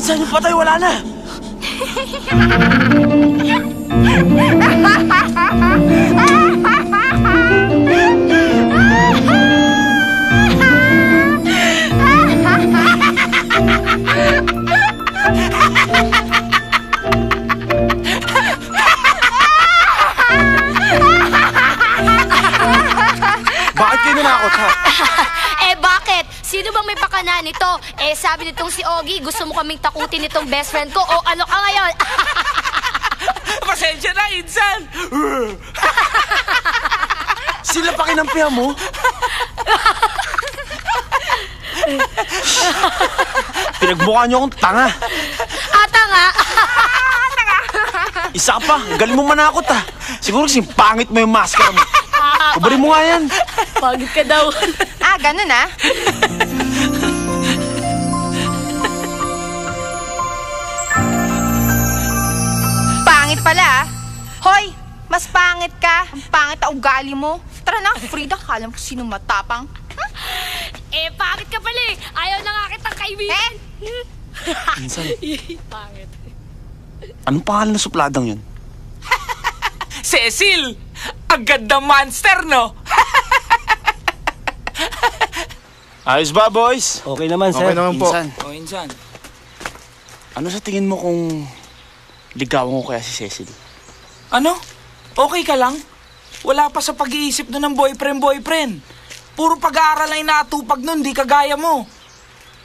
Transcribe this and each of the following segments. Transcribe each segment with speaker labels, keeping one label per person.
Speaker 1: Insan, yung patay, wala na!
Speaker 2: Bakit kayo nanakot, ha?
Speaker 3: Bakit? Sino bang may pakana nito? Sabi nitong si Ogie, gusto mo kaming takutin nitong best friend ko o ano ka ngayon?
Speaker 1: Pasensya na, Insan! Sila pa kinampihan mo? Pinagmukha niyo akong tanga.
Speaker 3: Tanga?
Speaker 1: Isa ka pa, galing mo manakot, ha? Siguro kasing pangit mo yung maskara mo. Kubarin mo nga yan.
Speaker 3: Pangit ka daw.
Speaker 4: Ganun ah. Pangit pala ah. Hoy, mas pangit ka. Ang pangit na ugali mo. Tara na, Frida, kalam ko sino matapang.
Speaker 3: Pangit ka pala eh. Ayaw na nga kitang kaibigan.
Speaker 1: Insan,
Speaker 3: Pangit.
Speaker 1: anong pangalan na supladang yun?
Speaker 5: Cecil! Ang ganda monster, no?
Speaker 1: Ayos ba, boys?
Speaker 2: Okay naman, sir.
Speaker 6: Okay naman po.
Speaker 1: Insan,
Speaker 5: O, Insan.
Speaker 1: ano sa tingin mo kung ligawan ko kaya si Cecil?
Speaker 5: Ano? Okay ka lang? Wala pa sa pag-iisip nun ng boyfriend. Puro pag-aaral ay natupag nun, di kagaya mo.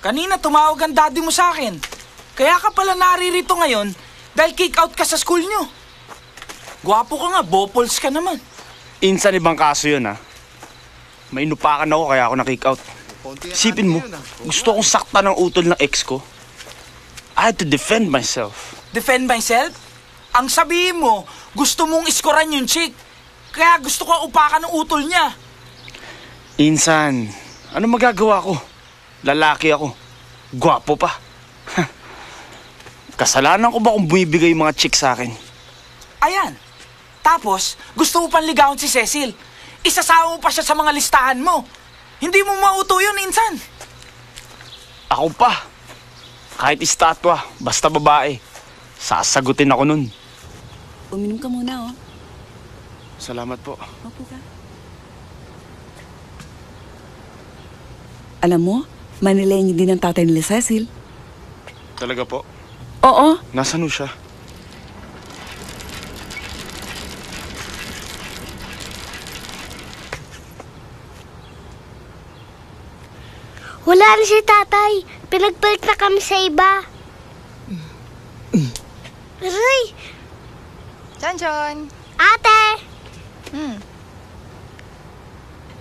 Speaker 5: Kanina tumawag ang daddy mo sa akin. Kaya ka pala naririto ngayon dahil kick out ka sa school nyo. Gwapo ka nga, bopols ka naman.
Speaker 1: Insan, ibang kaso yun, ha? May inupakan ako kaya ako na-kick out. Isipin mo, gusto kong sakta ng utol ng ex ko. I had to defend myself.
Speaker 5: Defend myself? Ang sabihin mo, gusto mong iskoran yung chick. Kaya gusto ko upakan ng utol niya.
Speaker 1: Insan, ano magagawa ko? Lalaki ako. Gwapo pa. Kasalanan ko ba kung bumibigay yung mga chick sa akin?
Speaker 5: Ayan. Tapos, gusto mo pang ligawan si Cecil. Isasawa mo pa siya sa mga listahan mo. Hindi mo mauto yun, Insan.
Speaker 1: Ako pa. Kahit estatwa, basta babae. Sasagutin ako nun.
Speaker 7: Uminom ka muna, oh.
Speaker 1: Salamat po.
Speaker 7: Opo ka. Alam mo, Manileño din ang tatay nila Cecil.
Speaker 1: Talaga po?
Speaker 7: Oo.
Speaker 1: Nasaan siya?
Speaker 8: Wala rin si tatay. Pinagpalit na kami sa iba. Aray!
Speaker 4: John.
Speaker 8: Ate!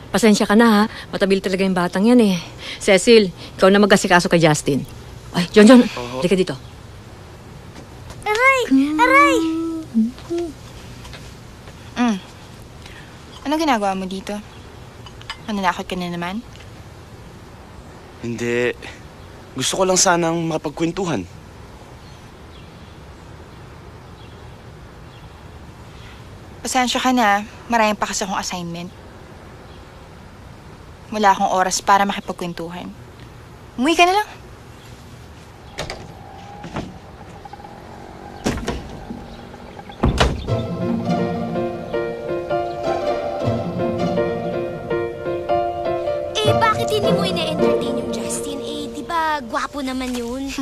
Speaker 9: Pasensya ka na ha. Matabil talaga yung batang yan eh. Cecil, ikaw na mag-asikaso kay Justin. Ay, John, halika dito.
Speaker 8: Aray! Aray!
Speaker 4: Ano ginagawa mo dito? Mananakot ka na naman?
Speaker 1: Hindi. Gusto ko lang sanang makapagkwentuhan.
Speaker 4: Pasensya ka na. Marami pa kasi akong assignment. Wala akong oras para makipagkwentuhan. Umuwi ka na lang.
Speaker 3: Bakit hindi mo ine-entertain yung Justin? Di ba gwapo naman yun?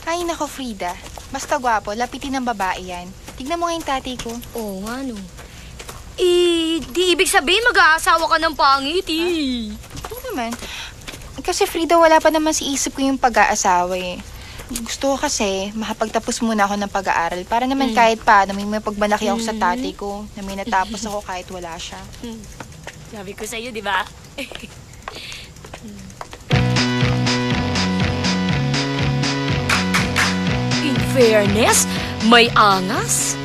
Speaker 4: Ay, nako, Frida. Basta gwapo, lapitin ng babae yan. Tignan mo nga yung tatay ko.
Speaker 3: Oo nga, no. Di ibig sabihin mag-aasawa ka ng pangit, eh.
Speaker 4: Hindi naman. Kasi, Frida, wala pa naman si isip ko yung pag-aasawa, eh. Gusto ko kasi makapagtapos muna ako ng pag-aaral para naman kahit paano may pagmalaki ako sa tatay ko na may natapos ako kahit wala siya.
Speaker 3: Sabi ko sa'yo, di ba? In fairness, may angas.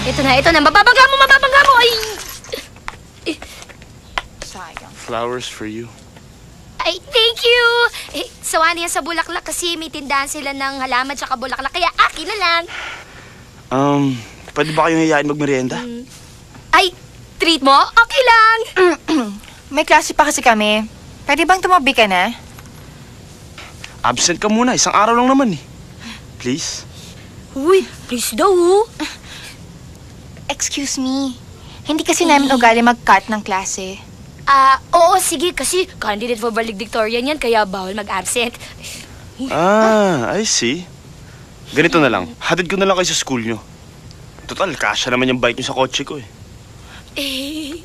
Speaker 3: Ito na. Mababangga mo! Ay!
Speaker 4: Sayang.
Speaker 1: Flowers for you.
Speaker 3: Ay, thank you! sawa niya sa bulaklak kasi may tindahan sila ng halaman tsaka bulaklak. Kaya akin na lang.
Speaker 1: Pwede ba kayong hiyain magmerienda?
Speaker 3: Ay, treat mo? Okay lang.
Speaker 4: May klase pa kasi kami. Pwede bang tumabi ka na?
Speaker 1: Absent ka muna, isang araw lang naman eh. Please?
Speaker 3: Uy, please daw.
Speaker 4: Excuse me. Hindi kasi namin ugali mag-cut ng klase.
Speaker 3: Oo, sige, kasi candidate for valedictorian yan, kaya bawal mag-absent.
Speaker 1: I see. Ganito na lang, hatid ko na lang kayo sa school nyo. Total, kasya naman yung bike nyo sa kotse ko eh.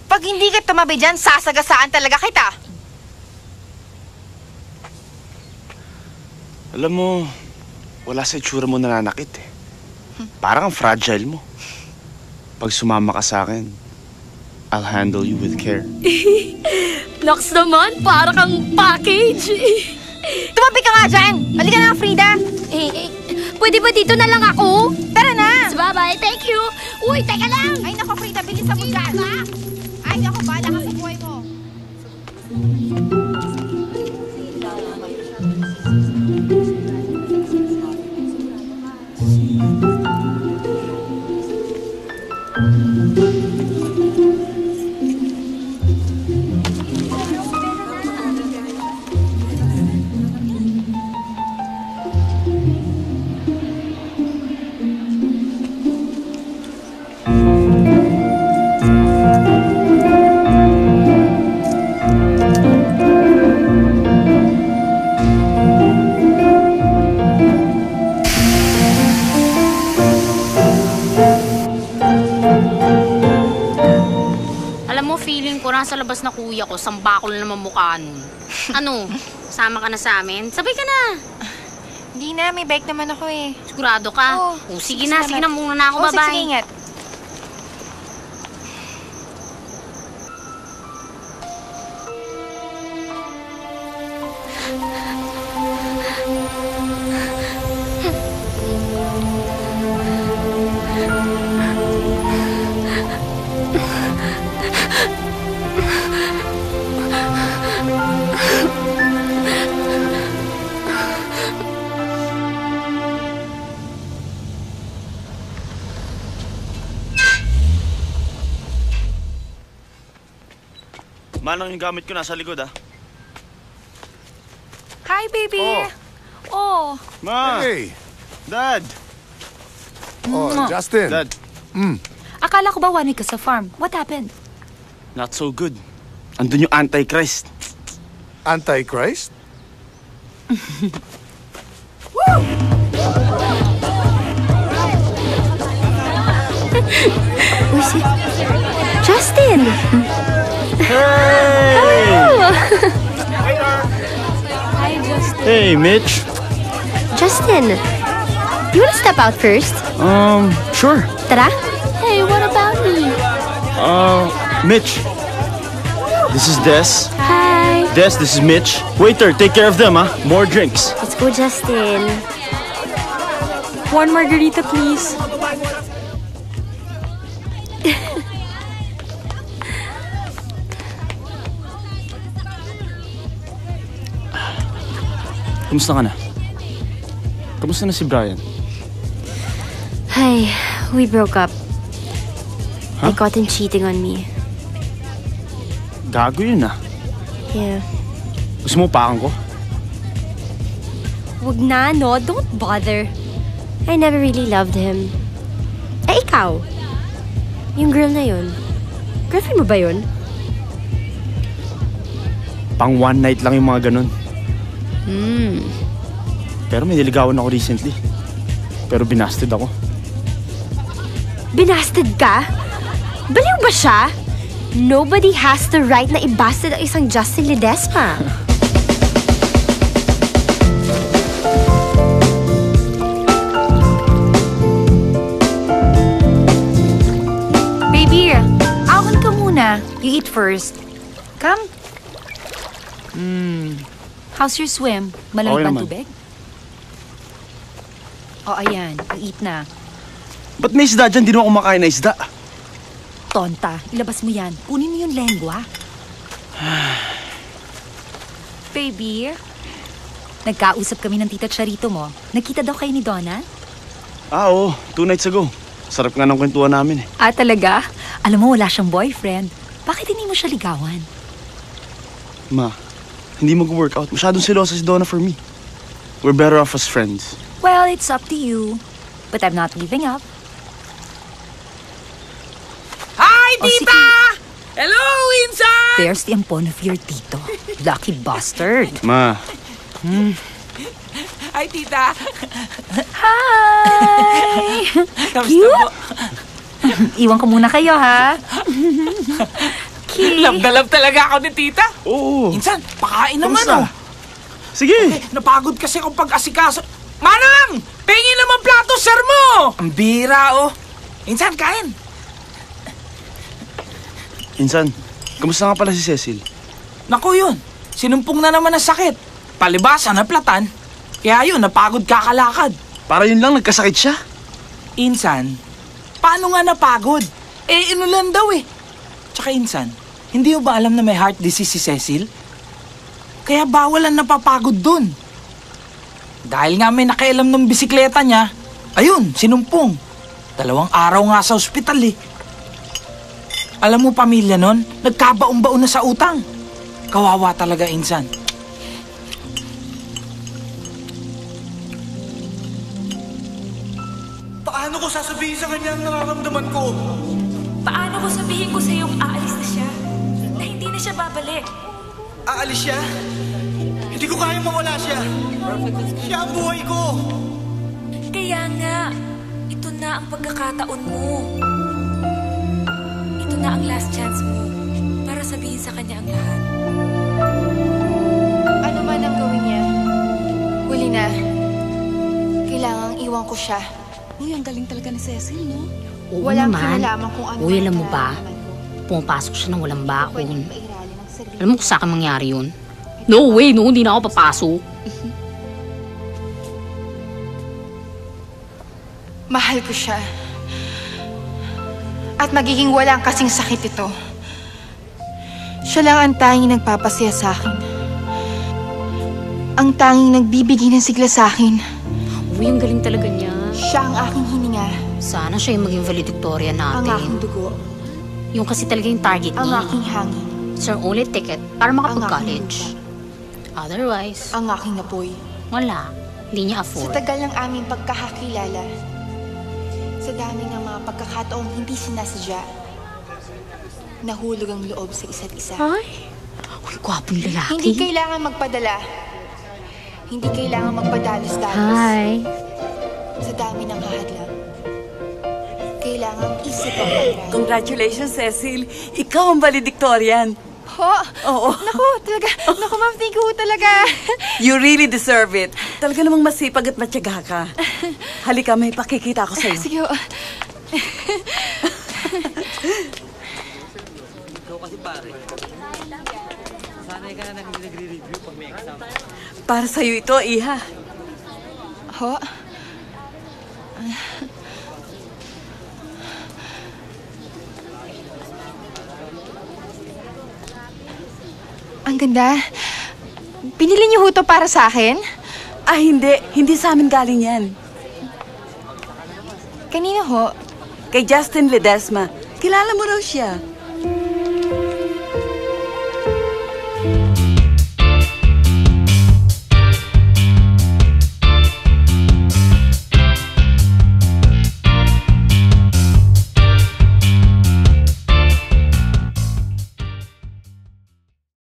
Speaker 4: Pag hindi ka tumabi dyan, sasagasaan talaga kita.
Speaker 1: Alam mo, wala sa itsura mo nananakit eh. Parang ang fragile mo. Pag sumama ka sa akin, I'll handle you with care.
Speaker 3: Nox naman, para kang package.
Speaker 4: Tumabi ka nga dyan! Halika na, Frida!
Speaker 3: Pwede ba dito na lang ako?
Speaker 4: Tara na!
Speaker 3: Bye-bye, thank you. Uy, teka lang.
Speaker 4: Ay, naku, Frida, bilis sa bugas! Ay, naku, bahala ka sa buhay mo.
Speaker 6: Nasa labas na kuya ko, sambakol naman mukha nun. Ano, sama ka na sa amin? Sabay ka na.
Speaker 4: Hindi na, may bike naman ako eh.
Speaker 6: Sigurado ka?
Speaker 4: Oo.
Speaker 6: Sige na muna na ako, bye-bye.
Speaker 4: Sige, ingat.
Speaker 1: Manang yung gamit ko nasa likod ah.
Speaker 4: Hi, baby! Oh.
Speaker 1: Ma!
Speaker 2: Hey!
Speaker 1: Dad!
Speaker 2: Oh, Justin.
Speaker 1: Dad,
Speaker 4: Akala ko ba wanted ka sa farm? What happened?
Speaker 1: not so good. Andun yung Antichrist.
Speaker 2: Antichrist?
Speaker 3: Justin!
Speaker 1: Hey!
Speaker 4: Hi, Justin.
Speaker 1: Hey, Mitch.
Speaker 3: Justin, you wanna step out first?
Speaker 1: Sure.
Speaker 3: Tara? Hey, what about me?
Speaker 1: Mitch. This is Des.
Speaker 3: Hi.
Speaker 1: Des, this is Mitch. Waiter, take care of them, huh? More drinks.
Speaker 3: Let's go, Justin.
Speaker 4: One margarita, please.
Speaker 1: Kamusta ka na? Kamusta na si Brian?
Speaker 3: Hi, we broke up. I
Speaker 1: Huh?
Speaker 3: caught him cheating on me.
Speaker 1: Gago yun ah.
Speaker 3: Yeah.
Speaker 1: Gusto mo pakan ko?
Speaker 3: Wag na, no? Don't bother. I never really loved him. Eh, ikaw? Yung girl na yun. Girlfriend mo ba yun?
Speaker 1: Pang one night lang yung mga ganun.
Speaker 3: Hmm.
Speaker 1: Pero may niligawan ako recently. Pero binasted ako.
Speaker 3: Binasted ka? Baliw ba siya? Nobody has the right na ibasted ang isang Justin Ledesma.
Speaker 4: Baby, ahon ka muna. You eat first. Come. How's your swim? Malamig
Speaker 1: Okay
Speaker 4: bang
Speaker 1: naman.
Speaker 4: tubig? Oh, ayan. You eat na.
Speaker 1: Ba't may isda dyan? Di naman kumakain na isda.
Speaker 4: Tonta, ilabas mo yan. Kunin mo yung lengwa. Baby,
Speaker 10: Nagkausap kami ng tita Charito mo. Nagkita daw kayo ni Donna?
Speaker 1: Oo, 2 nights ago. Sarap nga ng kwentuhan namin eh.
Speaker 10: Ah, talaga? Alam mo, wala siyang boyfriend. Bakit hindi mo siya ligawan?
Speaker 1: Ma, hindi mag-workout. Masyadong selosa si Donna for me. We're better off as friends.
Speaker 10: Well, it's up to you. But I'm not giving up.
Speaker 5: Hi,
Speaker 10: Oh,
Speaker 5: tita!
Speaker 10: sige.
Speaker 5: Hello, Insan!
Speaker 10: There's the ampon of your tito. Lucky bastard.
Speaker 1: Ma,
Speaker 5: Hi, tita!
Speaker 10: Hi!
Speaker 5: Kamusta po?
Speaker 10: Iwan ko muna kayo, ha?
Speaker 5: Love na love talaga ako ni tita.
Speaker 1: oo.
Speaker 5: Insan, pakain naman
Speaker 1: Kamusta?
Speaker 5: oh.
Speaker 1: Sige.
Speaker 5: Napagod kasi akong pag-asikaso. Manang! Pengin naman plato, sir mo! Ang bira, oh. Insan, kain.
Speaker 1: Insan, kamusta nga pala si Cecil?
Speaker 5: Naku yun, sinumpong na naman ang sakit. Palibasa na platan. Kaya yun, napagod kakalakad.
Speaker 1: Para yun lang, nagkasakit siya.
Speaker 5: Insan, paano nga napagod? Eh, inulan daw eh. Tsaka Insan, hindi mo ba alam na may heart disease si Cecil? Kaya bawal ang napapagod dun. Dahil nga may nakailam ng bisikleta niya, ayun, sinumpong. 2 araw nga sa ospital eh. Alam mo pamilya nun, nagkabaon-baon na sa utang. Kawawa talaga, Insan.
Speaker 11: Paano ko sasabihin sa kanya ang nararamdaman ko?
Speaker 12: Paano ko sabihin ko sa iyong aalis na siya? Na hindi na siya babalik?
Speaker 11: Aalis siya? Hindi ko kaya mawala siya. Siya ang buhay ko.
Speaker 12: Kaya nga, ito na ang pagkakataon mo. Ito na ang last chance mo para sabihin sa kanya ang lahat.
Speaker 4: Ano man ang gawin niya, huli na. Kailangang iwan ko siya.
Speaker 7: Uy, ang galing talaga ni Cecil, no?
Speaker 6: Oo
Speaker 4: Walang
Speaker 6: naman.
Speaker 4: kinalaman kung ano.
Speaker 6: Uy,
Speaker 4: ang
Speaker 6: alam mo ba?
Speaker 4: nararamdaman ko.
Speaker 6: Pumapasok siya ng walang
Speaker 4: Pwede
Speaker 6: bakon.
Speaker 4: mairali ng sarili.
Speaker 6: Alam mo kung sa akin mangyari yun? No way, no. Hindi na ako papasok.
Speaker 4: Mahal ko siya. At magiging walang kasing sakit ito. Siya lang ang tanging nagpapasaya sa akin. Ang tanging nagbibigay ng sigla sa akin.
Speaker 6: Uy, ang galing talaga niya.
Speaker 4: Siya ang aking hininga.
Speaker 6: Sana siya yung maging valedictorian
Speaker 4: Ang
Speaker 6: natin.
Speaker 4: aking dugo.
Speaker 6: Yung kasi talaga yung target
Speaker 4: Ang
Speaker 6: niya.
Speaker 4: aking hangin.
Speaker 6: It's our only ticket para makapag-college. Otherwise,
Speaker 4: Ang aking apoy.
Speaker 6: wala. Hindi niya
Speaker 4: Sa
Speaker 6: afford.
Speaker 4: tagal ng aming pagkakakilala, sa dami ng mga pagkakataong hindi sinasadya, nahulog ang loob sa isa't isa.
Speaker 6: Ay, uy, gwapong lalaki.
Speaker 4: Hindi kailangan magpadala. Hindi kailangan magpadalos-dalos.
Speaker 6: Hi.
Speaker 10: Sa dami ng hahadlang, kailangang isip ang pagdaan.
Speaker 7: Congratulations, Cecil. Ikaw ang valedictorian.
Speaker 4: Ho?
Speaker 7: Oo.
Speaker 4: Naku, talaga. Naku, ma'am, thank you talaga.
Speaker 7: You really deserve it. Talaga namang masipag at matyaga ka. Halika, may pakikita ako sa'yo.
Speaker 4: Sige, ho.
Speaker 7: Para sa'yo ito, Iha.
Speaker 4: Ho? Ang ganda. Pinili niyo ho to para sa akin?
Speaker 7: Ah, hindi. Hindi sa amin galing yan.
Speaker 4: Kanino ho?
Speaker 7: Kay Justin Ledesma. Kilala mo raw siya.